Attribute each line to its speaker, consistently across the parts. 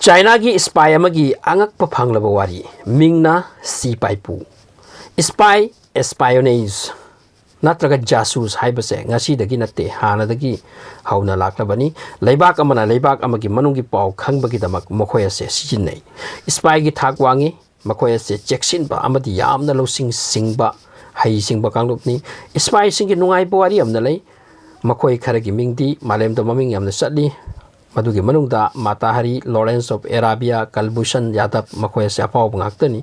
Speaker 1: China की spy अमगी अंगक फंगलब वारी मिंगना सी पाइपू स्पाई एस्पायोनेज नत्रग जासूस हाइबसे ngasi नत्ते हानदगी हौना लाक्लबनी लेबाक अमना लेबाक अमगी मनुंगी पाव खंगबगी दमक मखोय असे सिजिन्नै स्पाई की थाक वांगी मखोय असे चेक्सिनबा अमदी यामना लौसिंग सिंगबा हई सिंगबा कांगलुपनी स्पाई सिंगी नुंगाई बोवारी अमना लै मखोय खरगी मिंगदी मालेमदा ममिंग यामना चटली मधुगी मनुंगदा माताहरी लॉरेंस ऑफ एराबिया कलभूषण यादव मखोय असे अपाव ngaktani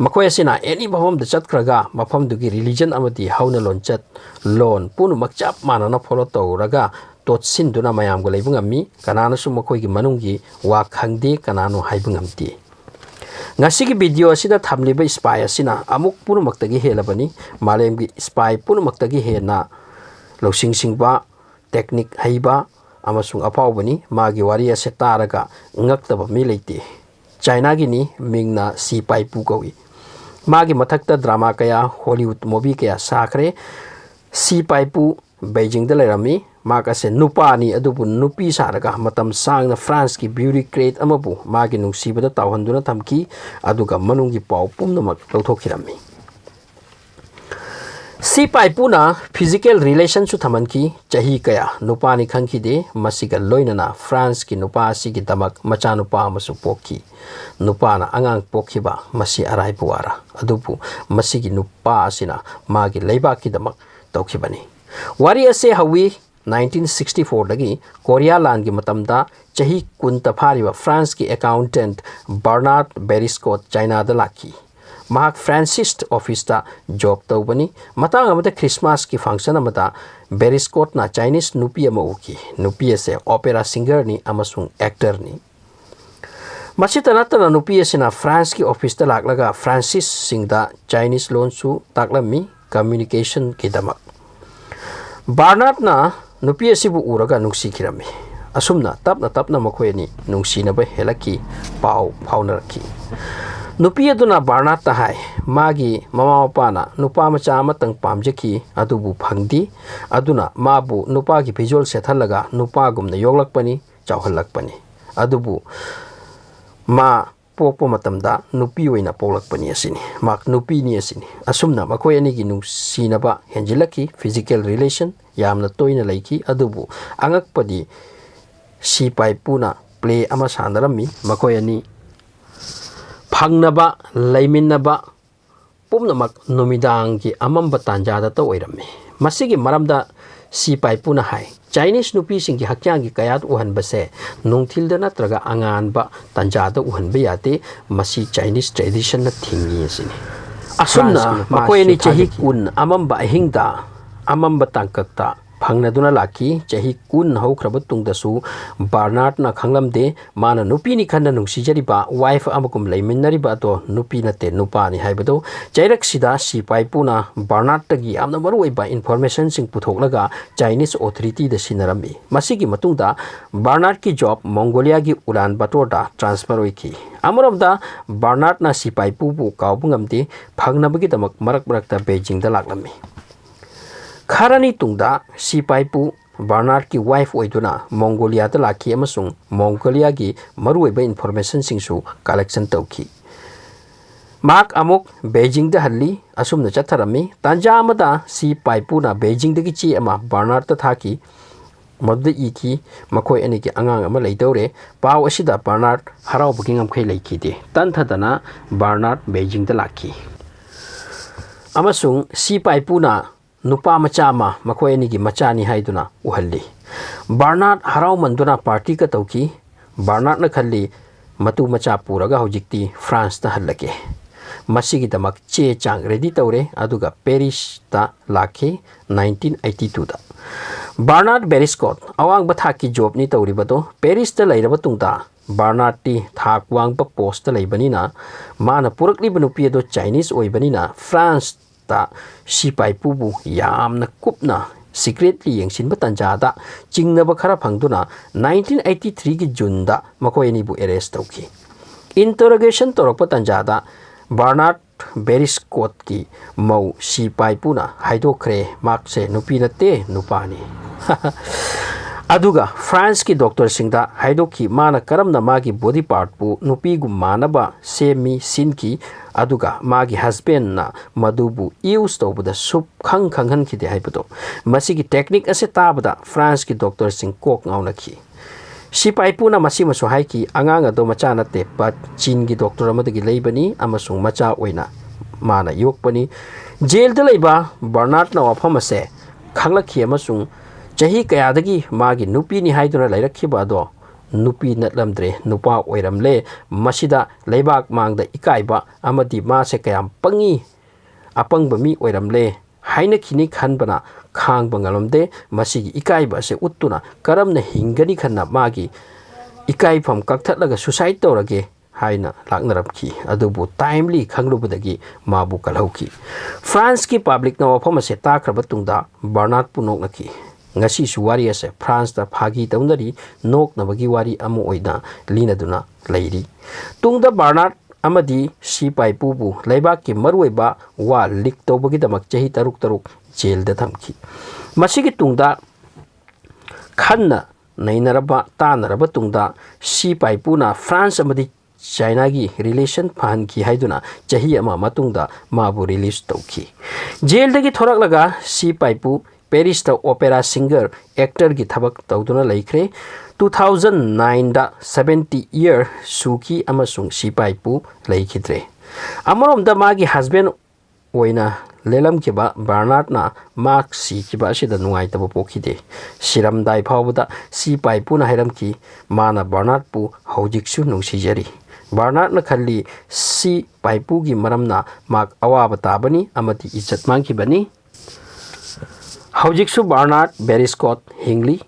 Speaker 1: मखोय असिना एनी मफम द चतखरगा मफम दुगी रिलीजन अमदी हौना लोनचत लोन पुनु मकचाप मानना फॉलो तौरगा तोटसिनदुना मयामगो लेबंगमी कनानसु मखोयगी मनुंगी वा खंगदे कनानो हाइबंगमती ngasi video asida thamliba spy asina amuk puno maktagi helabani malemgi spy puno maktagi hena losing singba technique haiba amasung apawbani magi wari ase taraga ngaktaba mi leite china gi ni mingna si pai pu kawi magi mathakta drama kaya hollywood movie kaya sakre si pai pu beijing da lerami maga se nupani adubu nupi saraga matam sangna france ki beauty crate amabu magi nungsibada tawhanduna thamki aduga manungi paw pumnamak lawthokhirami si pai puna physical relation su thamanki chahi kaya nupani khangki de masiga loinana france ki nupa si gi damak macha nupa amasu pokki nupana angang pokhiba masi arai buara adubu masigi nupa asina magi leiba ki damak tawkhibani wari ase hawi 1964 dagi Korea लान की मतमदा चही कुन तफारिबा France की accountant Bernard Boursicot China द लाकी महाक फ्रांसिस्ट ऑफिस ता जॉब तौबनी मतांग अमते क्रिसमस की फंक्शन अमता बेरिस्कोट ना चाइनीज नुपी अमा उकी नुपी से ओपेरा सिंगर नि अमसुंग एक्टर नि मसित नतना नुपी सेना फ्रांस की ऑफिस ता लाकलगा फ्रांसिस सिंगदा चाइनीज लोन सु ताकलमी कम्युनिकेशन की दमक बर्नार्ड ना नुपी असिबु उरगा नुंगसिखिरमी असुमना तपना मखोयनी नुंगसिनबा हेलकी पाव फाउनरकी नुपी अदुना बर्नार्ड ता हाय मागी ममा मपाना नुपा मचा अमतंग पामजकी अदुबु फंगदी अदुना माबु नुपा की भिजुअल सेथलगा नुपा गुमना योगलकपनी चावहलकपनी अदुबु मा पोपो मतमदा नुपी ओइना पोलकपनी असिनी माक नुपी नि असिनी असुमना मखोय अनिगी नुंगसिनबा हेंजिलकी फिजिकल रिलेशन यामना तोइना लैकी अदुबु अंगकपदी सी पाइ पुना प्ले अमा सानरमी मखोय अनि फंगनबा लैमिनबा पुमनमक नुमिदांग की अमंबा तांजादा तो ओइरमी मसिगी मरमदा सी पाइ पुना हाय चाइनीज नुपी सिंगी हक्यांग की कयात उहनबसे नुंगथिलदा नत्रगा अंगानबा तांजादा उहनबे याते मसी चाइनीज ट्रेडिशन न थिंगी असिनी असुमना मखोय अनि चही कुन अमंबा अहिंगदा अमंबा तांककता फंगनदुना लाकी चही कुन हौख्रब तुंगदसु बर्नार्ड ना खंगलमदे माना नुपी नि खन्ना नुंगसिजरिबा वाइफ अमकुम लैमिनरिबा तो नुपी नते नुपानी हाइबदो चैरक्सिदा सी पाइपुना बर्नार्ड तगी आमना मरुइबा इन्फॉर्मेशन सिंग पुथोकलगा चाइनीज ऑथोरिटी द सिनरमी मसिगी मतुंगदा बर्नार्ड की जॉब मंगोलिया की उलान बातोरदा ट्रांसफर होइकी अमरमदा बर्नार्ड ना सी पाइपुबु कावबुंगमदे फंगनबगी दमक मरक मरकता बेजिंग दा लागलमी खरानी तुंगदा सी पाइपु बर्नार्ड की वाइफ ओइदुना मंगोलिया दा लाखी अमसुंग मंगोलिया की मरुइबा इन्फॉर्मेशन सिंगसु कलेक्शन तौखी माक अमुक बेजिंग दा हल्ली असुमना चथरमी तांजा अमदा सी पाइपुना बेजिंग दगी ची अमा बर्नार्ड ता थाकी मदु इकी मखोय अनि की अंगांग अमा लैदौरे पाव असिदा बर्नार्ड हराव बुकिंग अमखै लैखीदे तनथदना बर्नार्ड बेजिंग दा लाखी अमसुंग सी पाइपुना नुपा मचामा मखोय अनि की मचानी हाइदुना उहल्ली बर्नार्ड हराव मंदुना पार्टी का तौकी बर्नार्ड न खल्ली मतु मचा पुरगा हौजिक्ति फ्रांस ता हल्लके मसिगी दमक चे चांग रेडी तौरे अदुगा पेरिस ता लाखे 1982 दा बर्नार्ड बेरिस्कोट अवांग बथा की जॉब नि तौरिबदो पेरिस ता लैरब तुंगदा बर्नार्ड टी थाक वांग पोस्ट ता लैबनिना माना पुरकली बनुपी दो चाइनीज ओइबनिना फ्रांस ता सी पाइपुबु यामना कुपना सीक्रेटली यंगसिनबा तंजादा चिंगनबा खरा फंगदुना 1983 की जून दा मखोयनीबु अरेस्ट तौखी इंटरोगेशन तौरप तंजादा बर्नार्ड बेरिस्कोट की मौ सी पाइपुना हाइदोखरे मार्क्से नुपी नते नुपानी अदुगा फ्रांस की डॉक्टर सिंगदा हाइदोकी माना करमना मागी बॉडी पार्ट पु नुपीगु मानबा सेमी सिनकी अदुगा मागी हस्बैंड ना मधुबु यूज तौबदा सुप खंग खंगन खिदे हाइबदो मसीगी टेक्निक असे ताबदा फ्रांस की डॉक्टर सिंग कोक ngauनखी सिपाइपुना मसी मसु हाइकी अंगांग अदो मचा नते पत चीन की डॉक्टर अमदगी लेबनी अमसुंग मचा ओइना माना योकपनी जेल द लेबा बर्नार्ड ना वफम असे खंगलखी अमसुंग चही कयादगी मागी नुपी नि हाइदुना लैरखिबा दो नुपी नतलमद्रे नुपा ओइरमले मसिदा लेबाक मांगदा इकाइबा अमदी मासे कयाम पंगी अपंग बमी ओइरमले हाइना खिनी खनबना खांग बंगलमदे मसिगी इकाइबा से उत्तुना करमना हिंगनी खन्ना मागी इकाइफम कक्थलगा सुसाइड तौरगे हाइना लाकनरमखी अदुबु टाइमली खंगलुबदगी माबु कलहौकी फ्रांस की पब्लिक ना वफम से ताखरबा तुंगदा Bernard पुनोकनकी ngasi suwari ase France ta phagi taunari nok na bagi wari amu oina linaduna leiri tungda Bernard amadi sipai pubu leibak ki maruiba wa lik tobagi damak chahi taruk jail da thamki masigi tungda khanna nainaraba tanaraba tungda sipai puna France amadi China gi relation phan ki haiduna chahi ama matungda mabu release tauki jail dagi thorak laga sipai pu Paris the opera singer actor की थबक तौदुना लेखरे 2009 दा 70 year सुकी अमसुंग सिपाइपु लेखिद्रे अमरोम the मागी husband ओइना लेलम के बा Bernard ना mark सी की बा सिदा नुंगाइ तब पोखिदे सिरम दाइ फावदा सिपाइपु ना हैरम की माना बर्नार्ड पु हौजिकसु नुंसिजरी बर्नार्ड ना खल्ली सिपाइपु की मरमना माक अवाब ताबनी अमति इज्जत मांग की बनी हौजिकसु बर्नार्ड बेरिस्कॉट हिंगली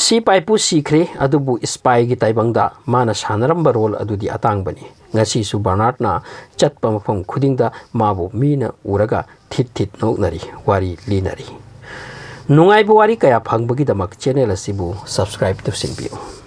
Speaker 1: सिपाइपु सीखरे अदुबु स्पाई की ताइबंगदा माना सानरंब रोल अदुदी अतांगबनी ngasisu बर्नार्ड ना चटपा मफम खुदिंगदा माबु मीना उरगा थित थित नोकनरी वारी लीनरी नुंगाइबु वारी कया फंगबगी दमक चैनल असिबु सब्सक्राइब तौसिनबियो।